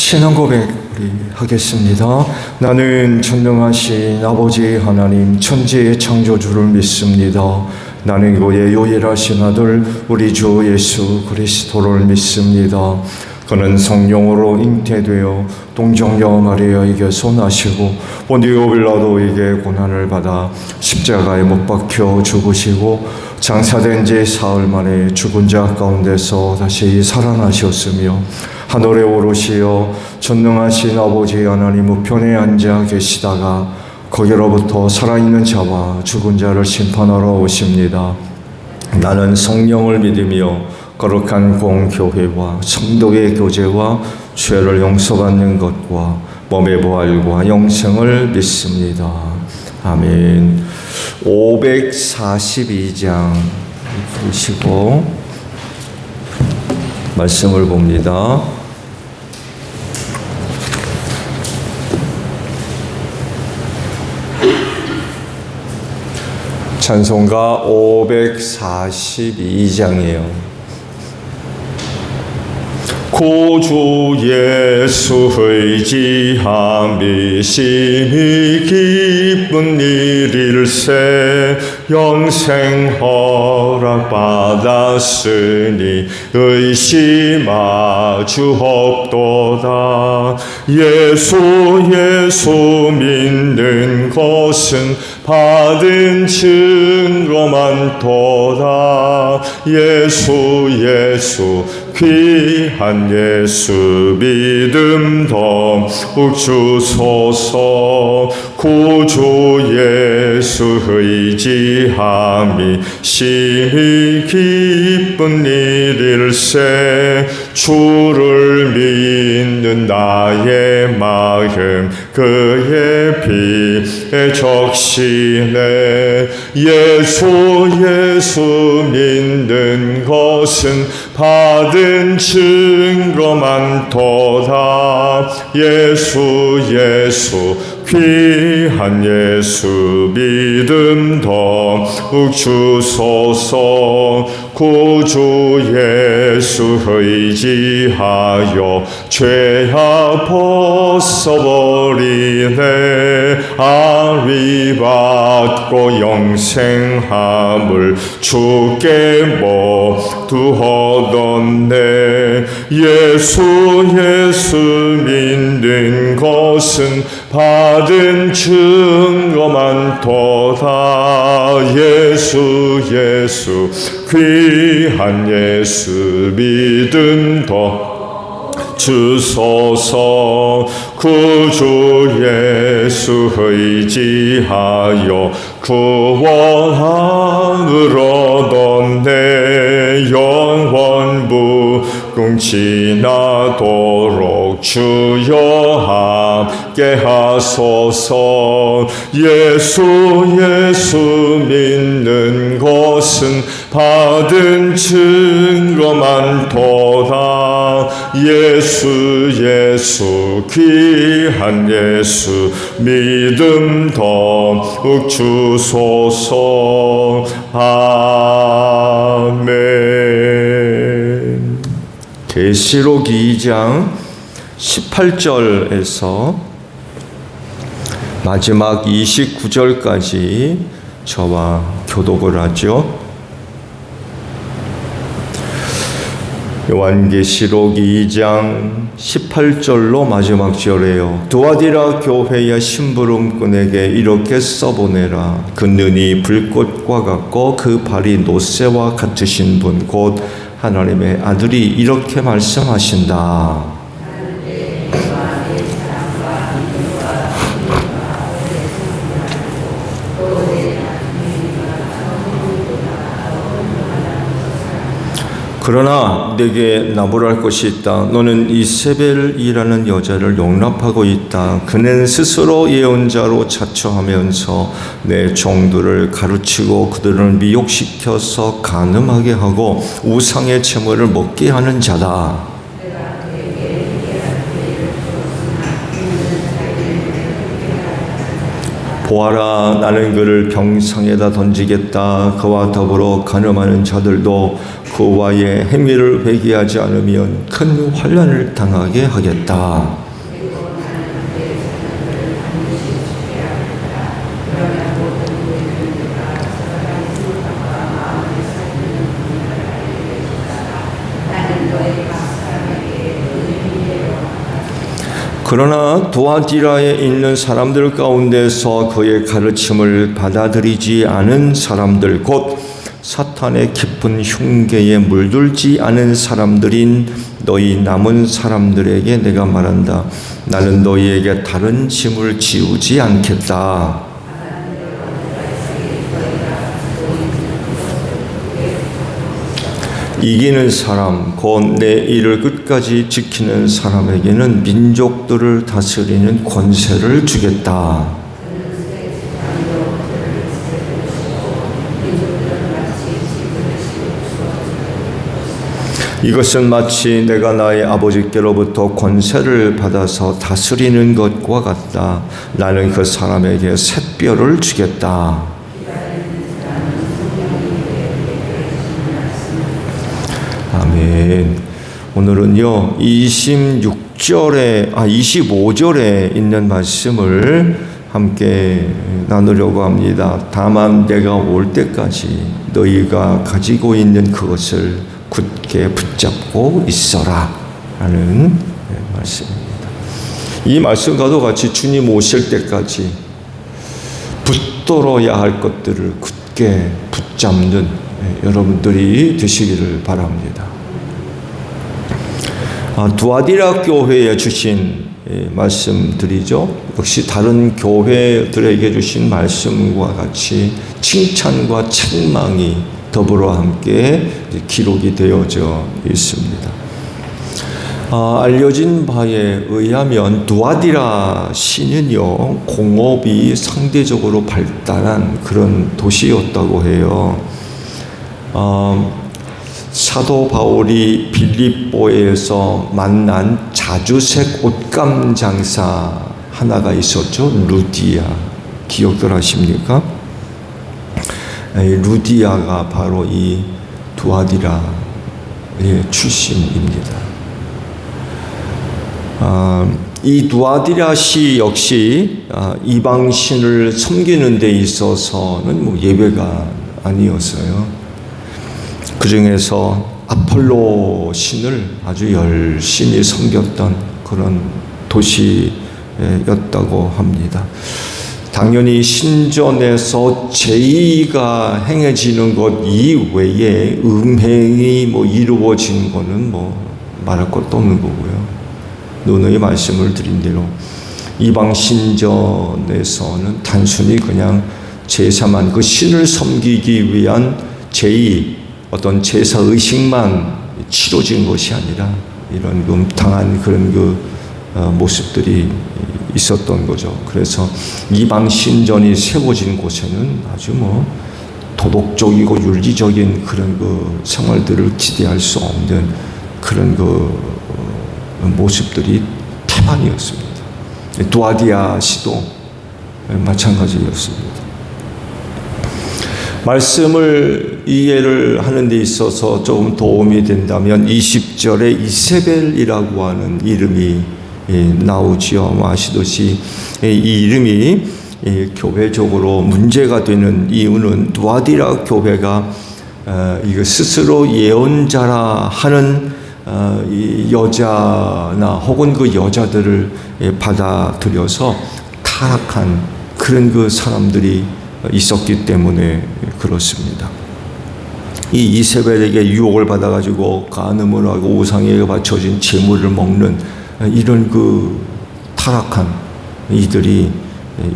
신앙 고백 우리 하겠습니다. 나는 전능하신 아버지 하나님 천지의 창조주를 믿습니다. 나는 그의 유일하신 아들 우리 주 예수 그리스도를 믿습니다. 그는 성령으로 잉태되어 동정녀 마리아에게서 나시고 본디오 빌라도에게 고난을 받아 십자가에 못 박혀 죽으시고 장사된 지 사흘 만에 죽은 자 가운데서 다시 살아나셨으며 하늘에 오르시어 전능하신 아버지 하나님 우편에 앉아 계시다가 거기로부터 살아있는 자와 죽은 자를 심판하러 오십니다. 나는 성령을 믿으며 거룩한 공교회와 성도의 교제와 죄를 용서받는 것과 몸의 부활과 영생을 믿습니다. 아멘. 542장 보시고 말씀을 봅니다. 찬송가 542장이에요. 구주 예수 의지함이 심히 기쁜 일일세 영생 허락받았으니 의심하 주옵도다. 예수 믿는 것은 받은 증거만 도다. 예수 귀한 예수 믿음 더욱 주소서. 구주 예수 의지함이 심히 기쁜 일일세 주를 믿는 나의 마음 그의 피에 적시네. 예수 믿는 것은 받은 증거만 도다. 예수 귀한 예수 믿음 더욱 주소서. 구주 예수 의지하여 죄악 벗어버리네. 아리 받고 영생함을 주께 모두 얻었네. 예수 믿는 것은 받은 증거만 도다. 예수 귀한 예수 믿음 더 주소서. 구주 예수 의지하여 구원함을 얻었네. 영원 무궁 지나도록 주여 함께 하소서. 예수 믿는 것은 받은 증거만 도다. 예수 귀한 예수 믿음 더욱 주소서. 아멘. 계시록 2장 18절에서 마지막 29절까지 저와 교독을 하죠. 요한계시록 2장 18절로 마지막 절에요. 두아디라 교회의 심부름꾼에게 이렇게 써보내라. 그 눈이 불꽃과 같고 그 발이 노새와 같으신 분 곧 하나님의 아들이 이렇게 말씀하신다. 그러나 내게 나무랄 것이 있다. 너는 이세벨이라는 여자를 용납하고 있다. 그는 스스로 예언자로 자처하면서 내 종들을 가르치고 그들을 미혹시켜서 간음하게 하고 우상의 재물을 먹게 하는 자다. 보아라, 나는 그를 병상에다 던지겠다. 그와 더불어 간음하는 자들도 그와의 행위를 회개하지 않으면 큰 환난을 당하게 하겠다. 그러나 두아디라에 있는 사람들 가운데서 그의 가르침을 받아들이지 않은 사람들, 곧 사탄의 깊은 흉계에 물들지 않은 사람들인 너희 남은 사람들에게 내가 말한다. 나는 너희에게 다른 짐을 지우지 않겠다. 이기는 사람, 곧 내 일을 끝까지 지키는 사람에게는 민족들을 다스리는 권세를 주겠다. 이것은 마치 내가 나의 아버지께로부터 권세를 받아서 다스리는 것과 같다. 나는 그 사람에게 샛별을 주겠다. 아멘. 오늘은요 25절에 있는 말씀을 함께 나누려고 합니다. 다만 내가 올 때까지 너희가 가지고 있는 그것을 굳게 붙잡고 있어라 라는 말씀입니다. 이 말씀과도 같이 주님 오실 때까지 붙들어야 할 것들을 굳게 붙잡는 여러분들이 되시기를 바랍니다. 두아디라 교회에 주신 말씀들이죠. 역시 다른 교회들에게 주신 말씀과 같이 칭찬과 책망이 더불어 함께 기록이 되어져 있습니다. 알려진 바에 의하면 두아디라 시는요 공업이 상대적으로 발달한 그런 도시였다고 해요. 사도 바울이 빌립보에서 만난 자주색 옷감 장사 하나가 있었죠. 루디아. 기억들 하십니까? 루디아가 바로 이 두아디라의 출신입니다. 이 두아디라 시 역시 이방신을 섬기는 데 있어서는 예외가 아니었어요. 그 중에서 아폴로 신을 아주 열심히 섬겼던 그런 도시였다고 합니다. 당연히 신전에서 제의가 행해지는 것 이외에 음행이 이루어진 거는 말할 것도 없는 거고요. 누누이 말씀을 드린 대로 이방 신전에서는 단순히 그냥 제사만 그 신을 섬기기 위한 제의, 어떤 제사 의식만 치러진 것이 아니라 이런 음탕한 그런 모습들이 있었던 거죠. 그래서 이방 신전이 세워진 곳에는 아주 도덕적이고 윤리적인 그런 생활들을 기대할 수 없는 그런 모습들이 태반이었습니다. 두아디아 시도 마찬가지였습니다. 말씀을 이해를 하는 데 있어서 조금 도움이 된다면 20절에 이세벨이라고 하는 이름이 나오지요. 아시듯이 이 이름이 교회적으로 문제가 되는 이유는 두아디라 교회가 이거 스스로 예언자라 하는 이 여자나 혹은 그 여자들을 받아들여서 타락한 그런 그 사람들이 있었기 때문에 그렇습니다. 이 이세벨에게 유혹을 받아가지고 간음을 하고 우상에게 바쳐진 재물을 먹는 이런 그 타락한 이들이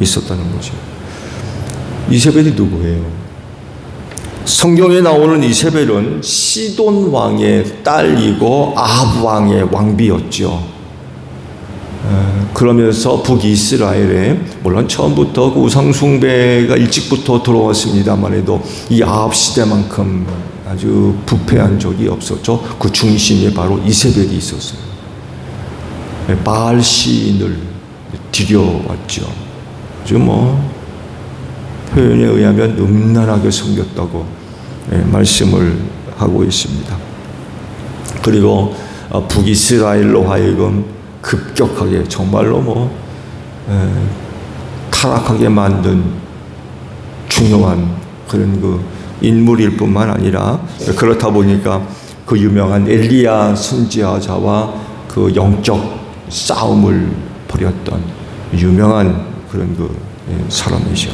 있었다는 거죠. 이세벨이 누구예요? 성경에 나오는 이세벨은 시돈 왕의 딸이고 아합 왕의 왕비였죠. 그러면서 북이스라엘에 물론 처음부터 그 우상숭배가 일찍부터 들어왔습니다만 해도 이 아합 시대만큼 아주 부패한 적이 없었죠. 그 중심에 바로 이세벨이 있었어요. 바알 시인을 들여왔죠. 아주 표현에 의하면 음란하게 섬겼다고 말씀을 하고 있습니다. 그리고 북이스라엘로 하여금 급격하게 정말로 타락하게 만든 중요한 그런 그 인물일 뿐만 아니라, 그렇다 보니까 그 유명한 엘리야 선지자와 그 영적 싸움을 벌였던 유명한 그런 그 사람이죠.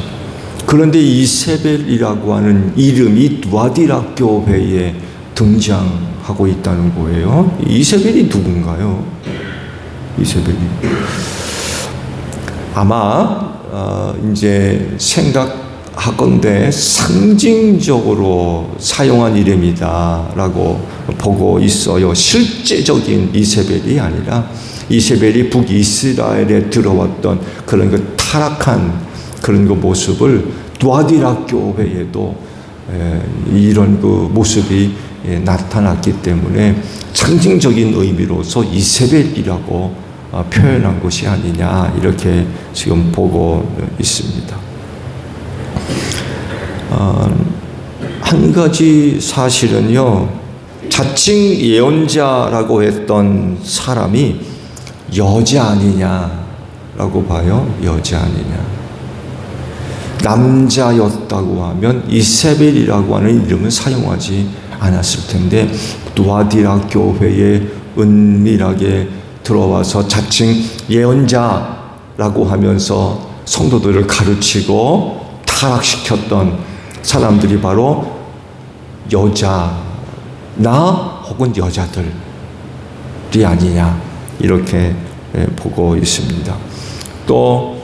그런데 이세벨이라고 하는 이름이 두아디라 교회에 등장하고 있다는 거예요. 이세벨이 누군가요? 이세벨이 아마 이제 생각하건대 상징적으로 사용한 이름이다라고 보고 있어요. 실제적인 이세벨이 아니라 이세벨이 북이스라엘에 들어왔던 그런 그 타락한 그런 그 모습을 두아디라 교회에도 이런 그 모습이 나타났기 때문에 상징적인 의미로서 이세벨이라고 표현한 것이 아니냐, 이렇게 지금 보고 있습니다. 한 가지 사실은요, 자칭 예언자라고 했던 사람이 여자 아니냐라고 봐요. 여자 아니냐. 남자였다고 하면 이세벨이라고 하는 이름은 사용하지 않았을 텐데, 두아디라 교회에 은밀하게 들어와서 자칭 예언자라고 하면서 성도들을 가르치고 타락시켰던 사람들이 바로 여자나 혹은 여자들이 아니냐, 이렇게 보고 있습니다. 또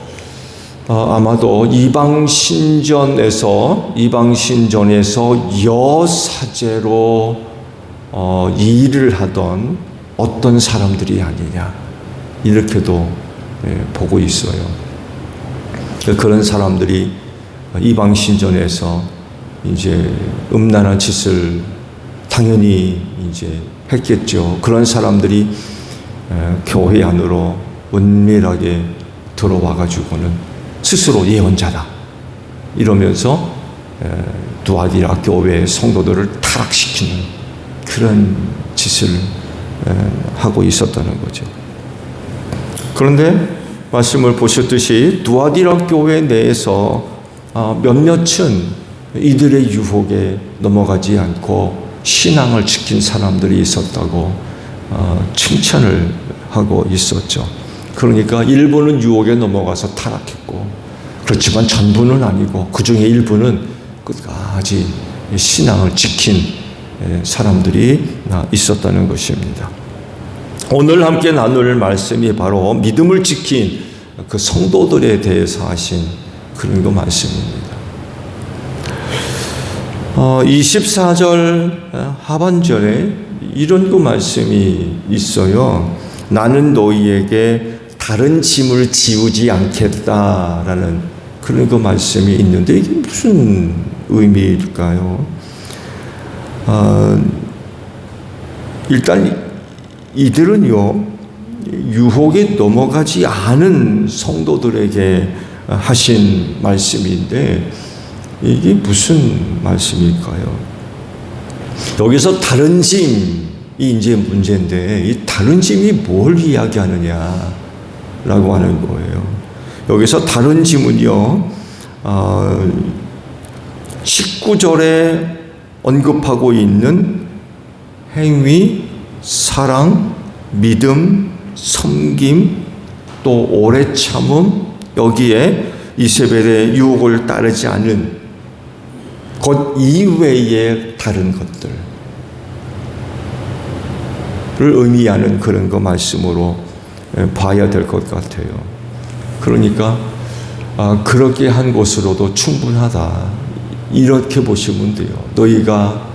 아마도 이방신전에서 여사제로 일을 하던 어떤 사람들이 아니냐, 이렇게도 보고 있어요. 그런 사람들이 이방신전에서 이제 음란한 짓을 당연히 이제 했겠죠. 그런 사람들이 교회 안으로 은밀하게 들어와 가지고는 스스로 예언자다 이러면서 두아디라 교회의 성도들을 타락시키는 그런 짓을 하고 있었다는 거죠. 그런데 말씀을 보셨듯이 두아디라 교회 내에서 몇몇은 이들의 유혹에 넘어가지 않고 신앙을 지킨 사람들이 있었다고 칭찬을 하고 있었죠. 그러니까 일부는 유혹에 넘어가서 타락했고, 그렇지만 전부는 아니고 그 중에 일부는 끝까지 신앙을 지킨 사람들이 있었다는 것입니다. 오늘 함께 나눌 말씀이 바로 믿음을 지킨 그 성도들에 대해서 하신 그런 그 말씀입니다. 24절 하반절에 이런 그 말씀이 있어요. 나는 너희에게 다른 짐을 지우지 않겠다라는 그런 그 말씀이 있는데, 이게 무슨 의미일까요? 일단 이들은요, 유혹에 넘어가지 않은 성도들에게 하신 말씀인데, 이게 무슨 말씀일까요? 여기서 다른 짐이 이제 문제인데, 이 다른 짐이 뭘 이야기하느냐라고 하는 거예요. 여기서 다른 짐은요, 19절에 언급하고 있는 행위, 사랑, 믿음, 섬김, 또 오래 참음, 여기에 이세벨의 유혹을 따르지 않은 것 이외의 다른 것들을 의미하는 그런 거 말씀으로 봐야 될 것 같아요. 그러니까 그렇게 한 것으로도 충분하다, 이렇게 보시면 돼요. 너희가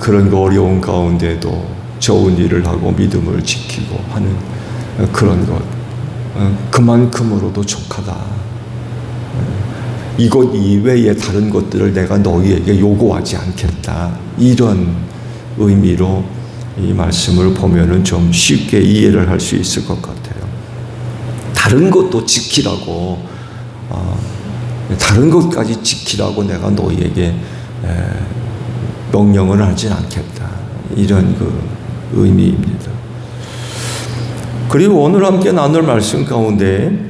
그런 거 어려운 가운데도 좋은 일을 하고 믿음을 지키고 하는 그런 것, 그만큼으로도 족하다. 이것 이외의 다른 것들을 내가 너희에게 요구하지 않겠다, 이런 의미로 이 말씀을 보면은 좀 쉽게 이해를 할 수 있을 것 같아요. 다른 것도 지키라고, 다른 것까지 지키라고 내가 너희에게 명령을 하진 않겠다. 이런 그 의미입니다. 그리고 오늘 함께 나눌 말씀 가운데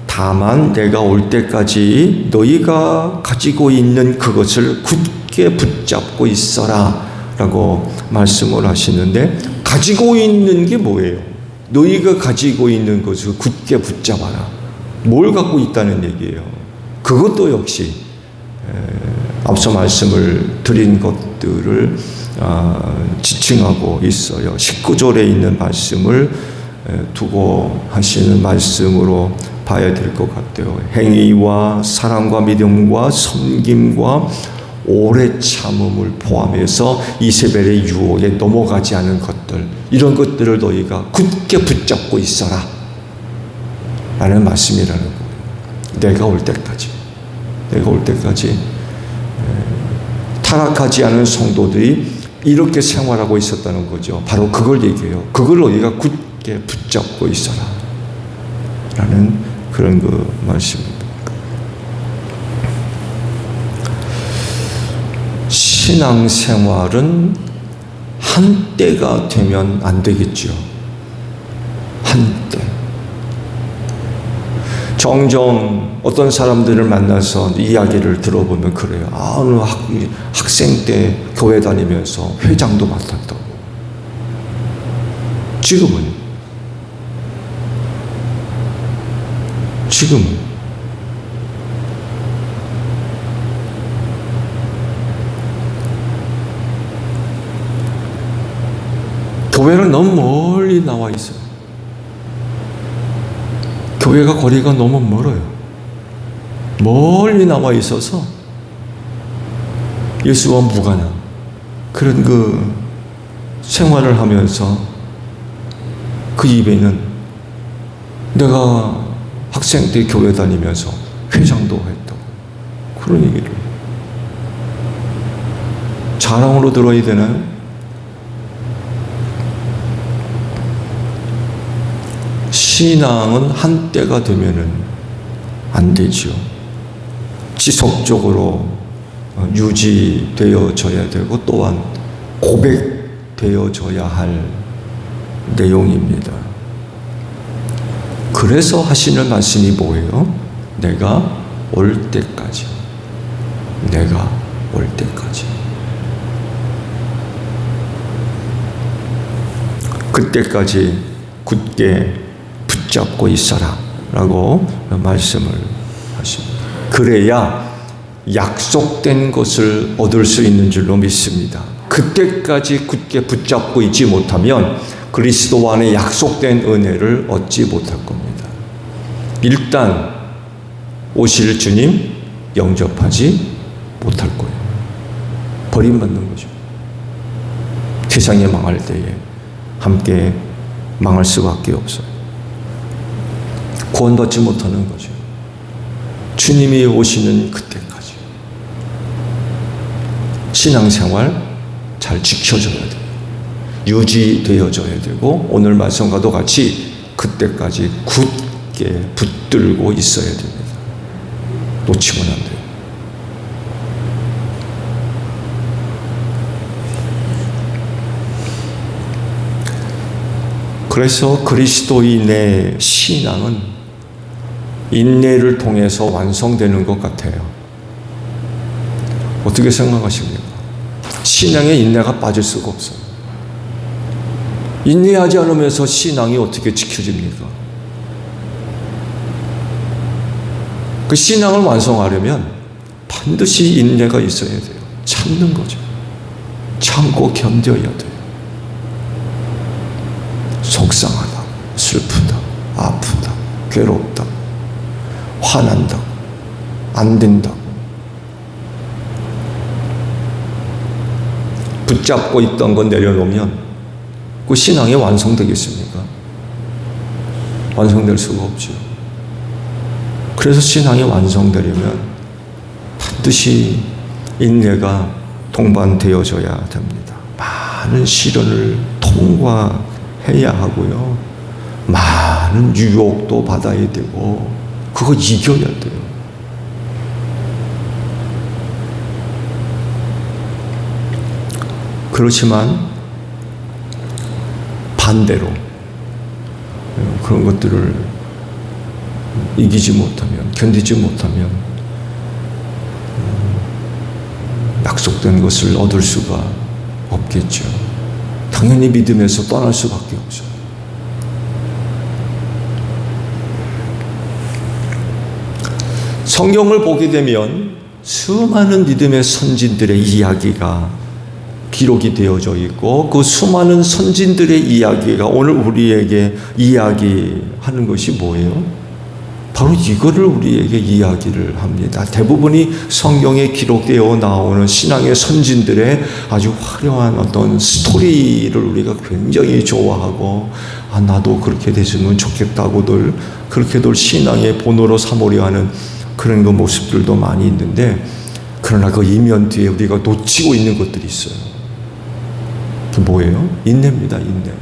다만 내가 올 때까지 너희가 가지고 있는 그것을 굳게 붙잡고 있어라 라고 말씀을 하시는데, 가지고 있는 게 뭐예요? 너희가 가지고 있는 것을 굳게 붙잡아라. 뭘 갖고 있다는 얘기예요? 그것도 역시 앞서 말씀을 드린 것들을 지칭하고 있어요. 19절에 있는 말씀을 두고 하시는 말씀으로 봐야 될 것 같아요. 행위와 사랑과 믿음과 섬김과 오래 참음을 포함해서 이세벨의 유혹에 넘어가지 않은 것들, 이런 것들을 너희가 굳게 붙잡고 있어라 라는 말씀이라는 거예요. 내가 올 때까지 타락하지 않은 성도들이 이렇게 생활하고 있었다는 거죠. 바로 그걸 얘기해요. 그걸 너희가 굳게 붙잡고 있어라 라는 그런 그 말씀입니다. 신앙생활은 한때가 되면 안 되겠죠. 한때. 종종 어떤 사람들을 만나서 이야기를 들어보면 그래요. 오늘 학생 때 교회 다니면서 회장도 맡았다고. 지금은 교회는 너무 멀리 나와 있어요. 교회가 거리가 너무 멀어요. 멀리 나와 있어서 예수와 무관한 그런 그 생활을 하면서 그 입에는 내가 학생 때 교회 다니면서 회장도 했다고 그런 얘기를 자랑으로 들어야 되나요? 신앙은 한때가 되면은 안 되죠. 지속적으로 유지되어져야 되고 또한 고백되어져야 할 내용입니다. 그래서 하시는 말씀이 뭐예요? 내가 올 때까지. 그때까지 굳게 붙잡고 있어라 라고 말씀을 하십니다. 그래야 약속된 것을 얻을 수 있는 줄로 믿습니다. 그때까지 굳게 붙잡고 있지 못하면 그리스도 안에 약속된 은혜를 얻지 못할 겁니다. 일단 오실 주님 영접하지 못할 거예요. 버림받는 거죠. 세상이 망할 때에 함께 망할 수밖에 없어요. 구원받지 못하는 거죠. 주님이 오시는 그때까지 신앙생활 잘 지켜져야 돼요. 유지되어져야 되고 오늘 말씀과도 같이 그때까지 굳게 붙들고 있어야 됩니다. 놓치면 안 돼요. 그래서 그리스도인의 신앙은 인내를 통해서 완성되는 것 같아요. 어떻게 생각하십니까? 신앙에 인내가 빠질 수가 없어요. 인내하지 않으면서 신앙이 어떻게 지켜집니까? 그 신앙을 완성하려면 반드시 인내가 있어야 돼요. 참는 거죠. 참고 견뎌야 돼요. 속상하다, 슬프다, 아프다, 괴롭다, 화난다, 안 된다고. 붙잡고 있던 건 내려놓으면 그 신앙이 완성되겠습니까? 완성될 수가 없죠. 그래서 신앙이 완성되려면 반드시 인내가 동반되어져야 됩니다. 많은 시련을 통과해야 하고요. 많은 유혹도 받아야 되고 그거 이겨야 돼요. 그렇지만 반대로 그런 것들을 이기지 못하면, 견디지 못하면 약속된 것을 얻을 수가 없겠죠. 당연히 믿음에서 떠날 수밖에 없어요. 성경을 보게 되면 수많은 믿음의 선진들의 이야기가 기록이 되어져 있고, 그 수많은 선진들의 이야기가 오늘 우리에게 이야기하는 것이 뭐예요? 바로 이거를 우리에게 이야기를 합니다. 대부분이 성경에 기록되어 나오는 신앙의 선진들의 아주 화려한 어떤 스토리를 우리가 굉장히 좋아하고, 나도 그렇게 됐으면 좋겠다고들 그렇게들 신앙의 본으로 삼으려 하는 그런 그 모습들도 많이 있는데, 그러나 그 이면 뒤에 우리가 놓치고 있는 것들이 있어요. 그게 뭐예요? 인내입니다. 인내.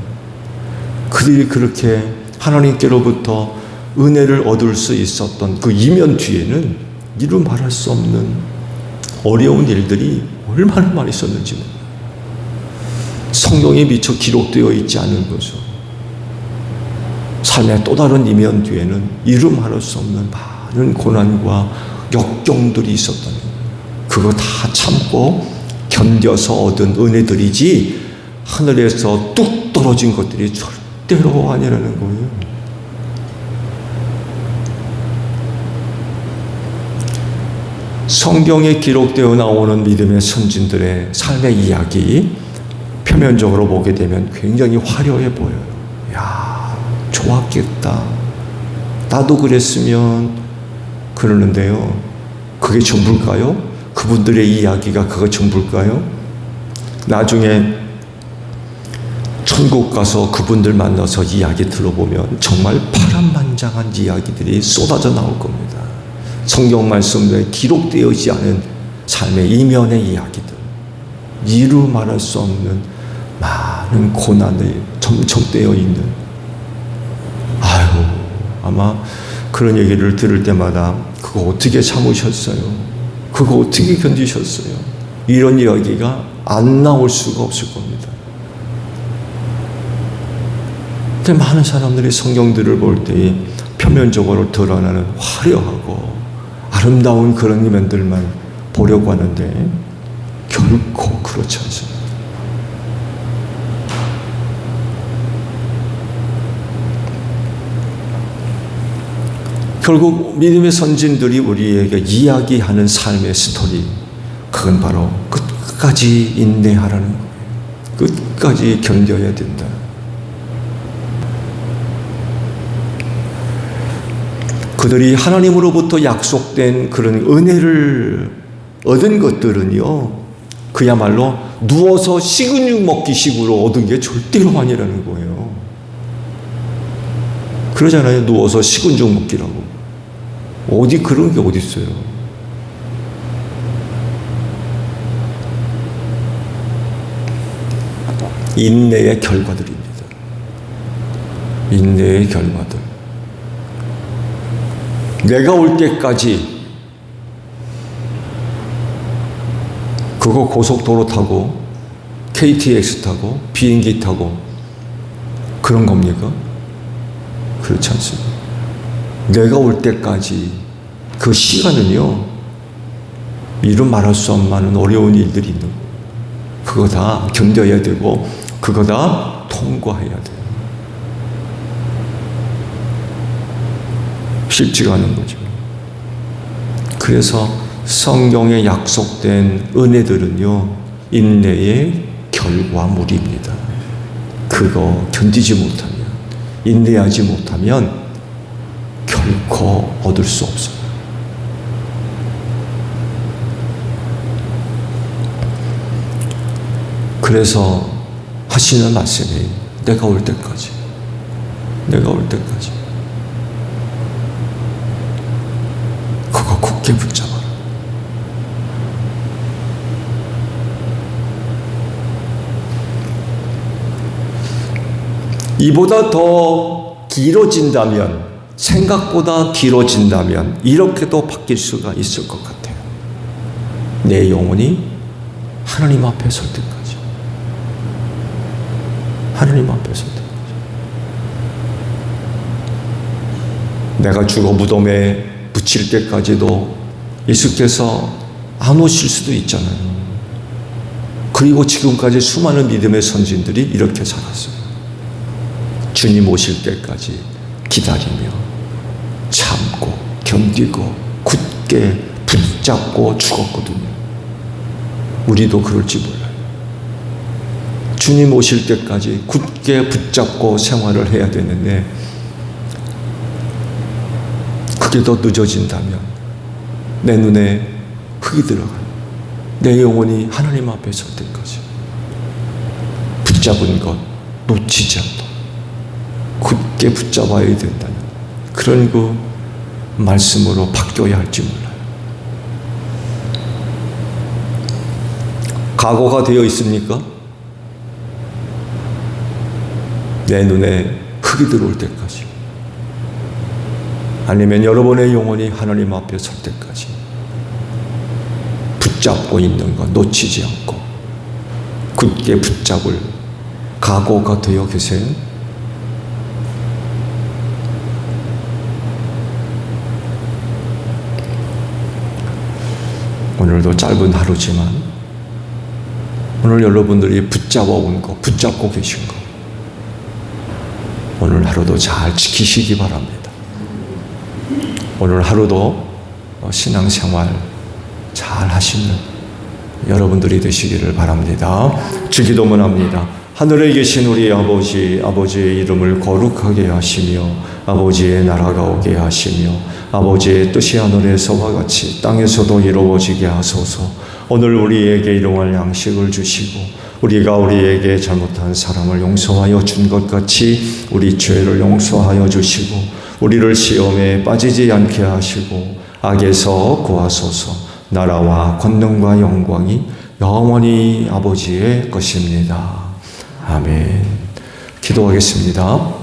그들이 그렇게 하나님께로부터 은혜를 얻을 수 있었던 그 이면 뒤에는 이루 말할 수 없는 어려운 일들이 얼마나 많이 있었는지 성경에 미처 기록되어 있지 않은 거죠. 삶의 또 다른 이면 뒤에는 이루 말할 수 없는 많은 고난과 역경들이 있었다는 거예요. 그거 다 참고 견뎌서 얻은 은혜들이지 하늘에서 뚝 떨어진 것들이 절대로 아니라는 거예요. 성경에 기록되어 나오는 믿음의 선진들의 삶의 이야기, 표면적으로 보게 되면 굉장히 화려해 보여요. 야, 좋았겠다. 나도 그랬으면 그러는데요. 그게 전부일까요? 그분들의 이야기가 그거 전부일까요? 나중에 천국 가서 그분들 만나서 이야기 들어보면 정말 파란만장한 이야기들이 쏟아져 나올 겁니다. 성경 말씀에 기록되어지지 않은 삶의 이면의 이야기들, 이루 말할 수 없는 많은 고난이 점청되어 있는, 아마 그런 얘기를 들을 때마다 그거 어떻게 참으셨어요? 그거 어떻게 견디셨어요? 이런 이야기가 안 나올 수가 없을 겁니다. 근데 많은 사람들이 성경들을 볼 때 표면적으로 드러나는 화려하고 아름다운 그런 면들만 보려고 하는데 결코 그렇지 않습니다. 결국 믿음의 선진들이 우리에게 이야기하는 삶의 스토리, 그건 바로 끝까지 인내하라는 거예요. 끝까지 견뎌야 된다. 그들이 하나님으로부터 약속된 그런 은혜를 얻은 것들은요, 그야말로 누워서 식은 죽 먹기 식으로 얻은 게 절대로 아니라는 거예요. 그러잖아요. 누워서 식은 죽 먹기라고. 어디 그런 게 어디 있어요? 인내의 결과들입니다. 인내의 결과들. 내가 올 때까지 그거 고속도로 타고 KTX 타고 비행기 타고 그런 겁니까? 그렇지 않습니다. 내가 올 때까지 그 시간은요, 이루 말할 수 없는 많은 어려운 일들이 있는 거예요. 그거 다 견뎌야 되고 그거 다 통과해야 돼요. 쉽지가 않은 거죠. 그래서 성경에 약속된 은혜들은요, 인내의 결과물입니다. 그거 견디지 못하면, 인내하지 못하면 결코 얻을 수 없어요. 그래서 하시는 말씀이 내가 올 때까지, 내가 올 때까지 그거 굳게 붙잡아라. 이보다 더 길어진다면, 생각보다 길어진다면 이렇게도 바뀔 수가 있을 것 같아요. 내 영혼이 하나님 앞에 설 때까지. 하나님 앞에 설 때까지. 내가 죽어 무덤에 묻힐 때까지도 예수께서 안 오실 수도 있잖아요. 그리고 지금까지 수많은 믿음의 선진들이 이렇게 살았어요. 주님 오실 때까지 기다리며 참고 견디고 굳게 붙잡고 죽었거든요. 우리도 그럴지 몰라요. 주님 오실 때까지 굳게 붙잡고 생활을 해야 되는데 그게 더 늦어진다면 내 눈에 흙이 들어가요. 내 영혼이 하나님 앞에 설 때까지 붙잡은 것 놓치지 않도록 굳게 붙잡아야 된다는 그런 그 말씀으로 바뀌어야 할지 몰라요. 각오가 되어 있습니까? 내 눈에 흙이 들어올 때까지, 아니면 여러분의 영혼이 하나님 앞에 설 때까지 붙잡고 있는 것 놓치지 않고 굳게 붙잡을 각오가 되어 계세요? 오늘도 짧은 하루지만 오늘 여러분들이 붙잡아온 거, 붙잡고 계신 거 오늘 하루도 잘 지키시기 바랍니다. 오늘 하루도 신앙생활 잘 하시는 여러분들이 되시기를 바랍니다. 주기도문 합니다. 하늘에 계신 우리 아버지, 아버지의 이름을 거룩하게 하시며 아버지의 나라가 오게 하시며 아버지의 뜻이 하늘에서와 같이 땅에서도 이루어지게 하소서. 오늘 우리에게 일용할 양식을 주시고 우리가 우리에게 잘못한 사람을 용서하여 준 것 같이 우리 죄를 용서하여 주시고 우리를 시험에 빠지지 않게 하시고 악에서 구하소서. 나라와 권능과 영광이 영원히 아버지의 것입니다. 아멘. 기도하겠습니다.